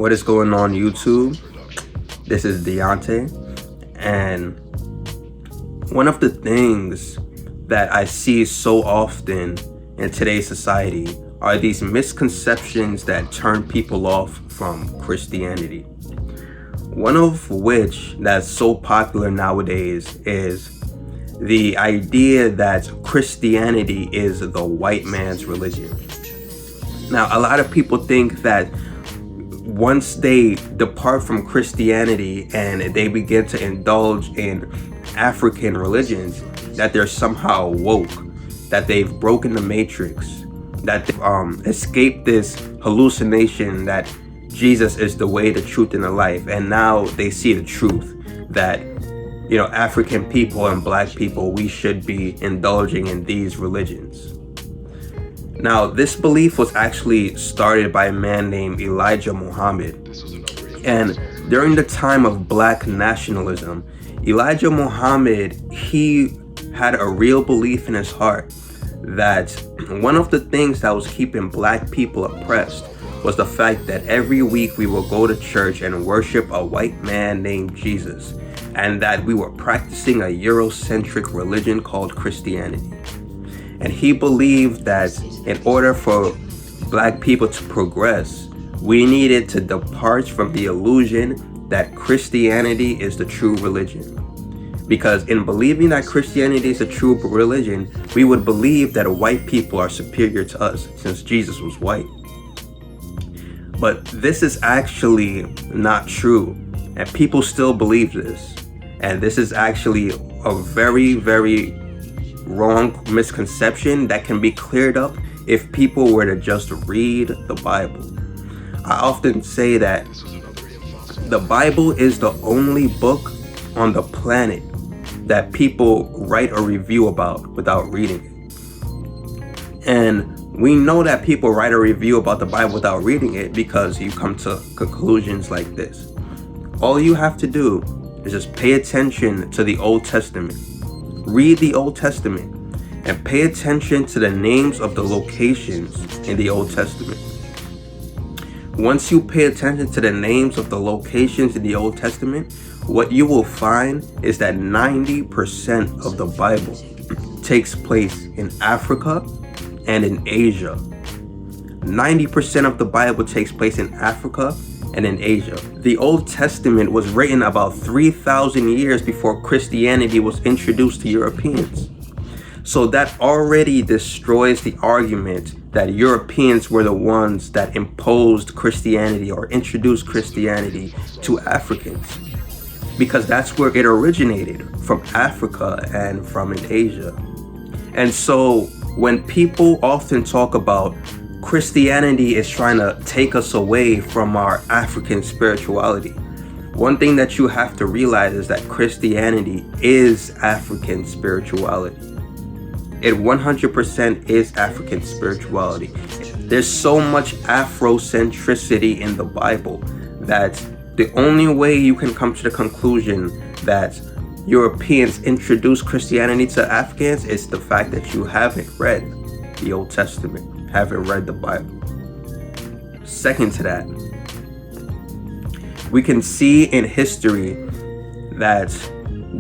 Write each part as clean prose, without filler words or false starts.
What is going on YouTube? This is Deontay, and one of the things that I see so often in today's society are these misconceptions that turn people off from Christianity. One of which that's so popular nowadays is the idea that Christianity is the white man's religion. Now, a lot of people think that once they depart from Christianity and they begin to indulge in African religions, that they're somehow woke, that they've broken the matrix, that they've escaped this hallucination that Jesus is the way, the truth, and the life. And now they see the truth that, African people and black people, we should be indulging in these religions. Now, this belief was actually started by a man named Elijah Muhammad. And during the time of black nationalism, Elijah Muhammad, he had a real belief in his heart that one of the things that was keeping black people oppressed was the fact that every week we will go to church and worship a white man named Jesus, and that we were practicing a Eurocentric religion called Christianity. And he believed that in order for black people to progress, we needed to depart from the illusion that Christianity is the true religion. Because in believing that Christianity is a true religion, we would believe that white people are superior to us since Jesus was white. But this is actually not true, and people still believe this. And this is actually a very, very wrong misconception that can be cleared up if people were to just read the Bible. I often say that the Bible is the only book on the planet that people write a review about without reading it. And we know that people write a review about the Bible without reading it because you come to conclusions like this. All you have to do is just pay attention to the Old Testament. Read the Old Testament and pay attention to the names of the locations in the Old Testament. Once you pay attention to the names of the locations in the Old Testament, what you will find is that 90% of the Bible takes place in Africa and in Asia. 90% of the Bible takes place in Africa and in Asia. The Old Testament was written about 3,000 years before Christianity was introduced to Europeans. So that already destroys the argument that Europeans were the ones that imposed Christianity or introduced Christianity to Africans. Because that's where it originated, from Africa and from in Asia. And so when people often talk about Christianity is trying to take us away from our African spirituality, one thing that you have to realize is that Christianity is African spirituality. It 100% is African spirituality. There's so much Afrocentricity in the Bible that the only way you can come to the conclusion that Europeans introduced Christianity to Africans is the fact that you haven't read the Old Testament, haven't read the Bible. Second to that, we can see in history that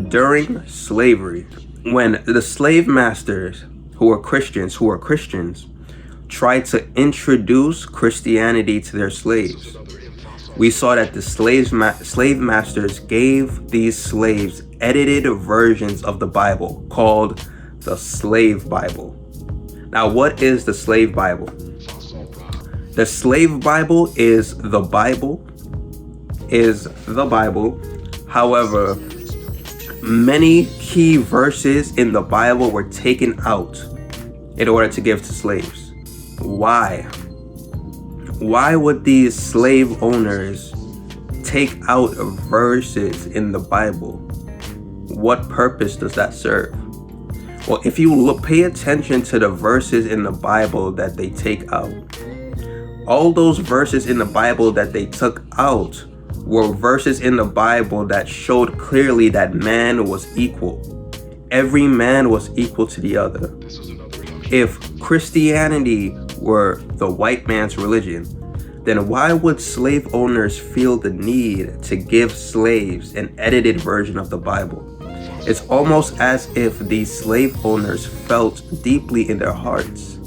during slavery, when the slave masters who were Christians tried to introduce Christianity to their slaves, we saw that the slave masters gave these slaves edited versions of the Bible called the Slave Bible. Now, what is the Slave Bible? The Slave Bible is the Bible. However, many key verses in the Bible were taken out in order to give to slaves. Why? Why would these slave owners take out verses in the Bible? What purpose does that serve? Well, if you pay attention to the verses in the Bible that they take out, all those verses in the Bible that they took out were verses in the Bible that showed clearly that man was equal. Every man was equal to the other. If Christianity were the white man's religion, then why would slave owners feel the need to give slaves an edited version of the Bible? It's almost as if these slave owners felt deeply in their hearts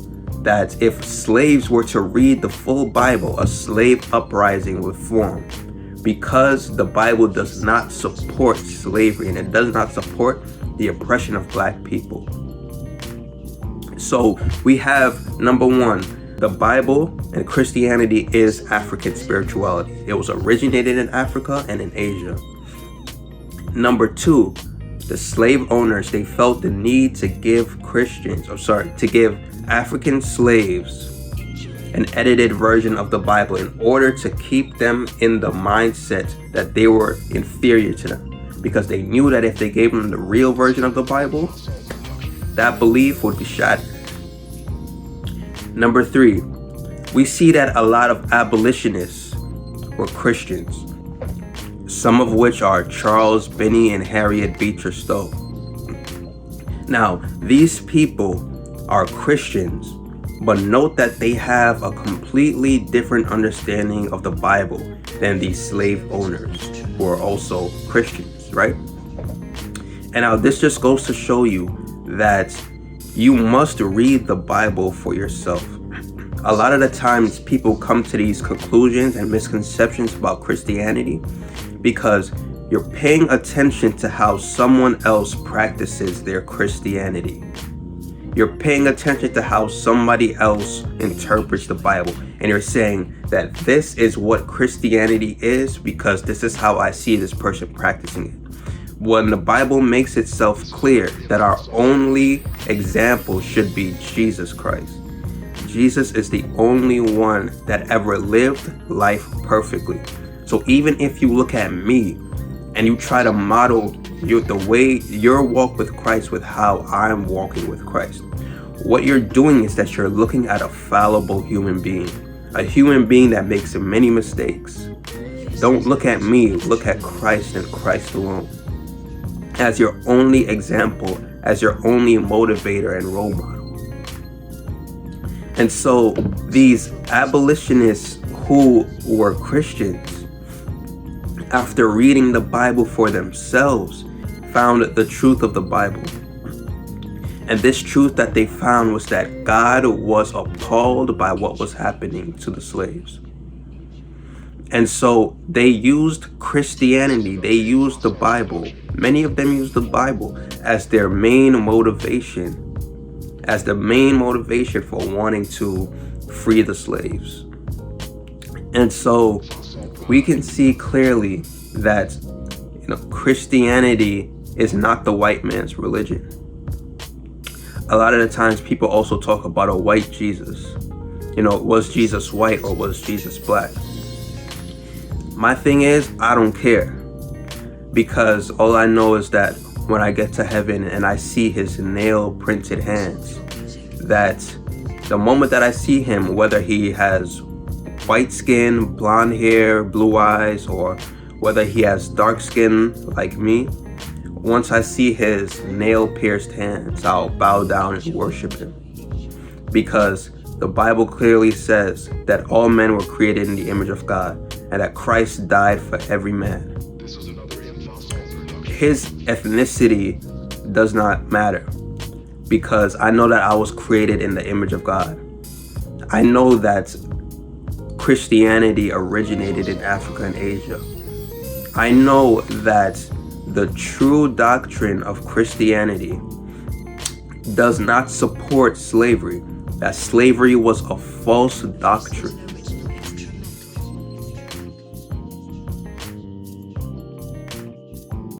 that if slaves were to read the full Bible, a slave uprising would form, because the Bible does not support slavery and it does not support the oppression of black people. So we have, number one, the Bible and Christianity is African spirituality. It was originated in Africa and in Asia. Number two, the slave owners, they felt the need to give African slaves an edited version of the Bible in order to keep them in the mindset that they were inferior to them, because they knew that if they gave them the real version of the Bible, that belief would be shattered. Number three, we see that a lot of abolitionists were Christians, some of which are Charles Binney and Harriet Beecher Stowe. Now, these people are Christians, but note that they have a completely different understanding of the Bible than these slave owners who are also Christians, right? And now this just goes to show you that you must read the Bible for yourself. A lot of the times people come to these conclusions and misconceptions about Christianity because you're paying attention to how someone else practices their Christianity. You're paying attention to how somebody else interprets the Bible, and you're saying that this is what Christianity is because this is how I see this person practicing it. When the Bible makes itself clear that our only example should be Jesus Christ. Jesus is the only one that ever lived life perfectly. So even if you look at me and you try to model the way your walk with Christ with how I'm walking with Christ, what you're doing is that you're looking at a fallible human being, a human being that makes many mistakes. Don't look at me, look at Christ and Christ alone as your only example, as your only motivator and role model. And so these abolitionists who were Christians, after reading the Bible for themselves, found the truth of the Bible. And this truth that they found was that God was appalled by what was happening to the slaves. And so they used Christianity, they used the Bible. Many of them used the Bible as their main motivation, for wanting to free the slaves. And so we can see clearly that, Christianity is not the white man's religion. A lot of the times people also talk about a white Jesus. Was Jesus white or was Jesus black? My thing is, I don't care, because all I know is that when I get to heaven and I see his nail printed hands, that the moment that I see him, whether he has white skin, blonde hair, blue eyes, or whether he has dark skin like me, once I see his nail-pierced hands, I'll bow down and worship him. Because the Bible clearly says that all men were created in the image of God and that Christ died for every man. His ethnicity does not matter, because I know that I was created in the image of God. I know that Christianity originated in Africa and Asia. I know that the true doctrine of Christianity does not support slavery, that slavery was a false doctrine.